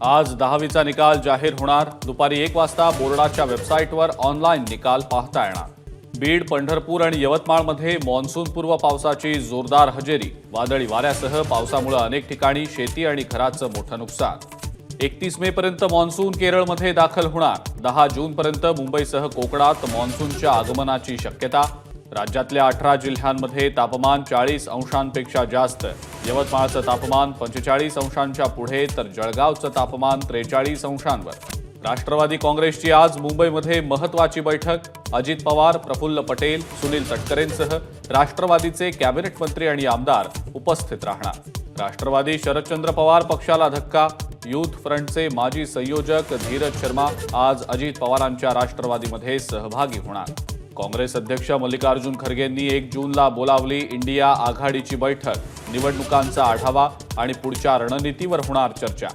आज 10वीचा निकाल जाहीर होणार। दुपारी 1 वाजता बोर्डाच्या वेबसाईटवर ऑनलाईन निकाल पाहता येणार। बीड, पंढरपूर आणि यवतमाळमध्ये मान्सूनपूर्व पावसाची जोरदार हजेरी। वादळी वाऱ्यासह पावसामुळे अनेक ठिकाणी शेती आणि घरांचं मोठं नुकसान। 31 मे पर्यंत मान्सून केरळमध्ये दाखल होणार। 10 जूनपर्यंत मुंबईसह कोकणात मान्सूनच्या आगमनाची शक्यता। राज्यातल्या 18 जिल्ह्यांमध्ये तापमान 40 अंशांपेक्षा जास्त। यवतमाळचं तापमान 45 अंशांच्या पुढे तर जळगावचं तापमान 43 अंशांवर। राष्ट्रवादी काँग्रेसची आज मुंबईमध्ये महत्त्वाची बैठक। अजित पवार, प्रफुल्ल पटेल, सुनील तटकरेंसह राष्ट्रवादीचे कॅबिनेट मंत्री आणि आमदार उपस्थित राहणार। राष्ट्रवादी शरदचंद्र पवार पक्षाला धक्का। युथ फ्रंटचे माजी संयोजक धीरज शर्मा आज अजित पवारांच्या राष्ट्रवादीमध्ये सहभागी होणार। काँग्रेस अध्यक्ष मल्लिकार्जुन खरगेंनी 1 जूनला बोलावली इंडिया आघाडीची बैठक। निवडणुकांचा आढावा आणि पुढच्या रणनीतीवर होणार चर्चा।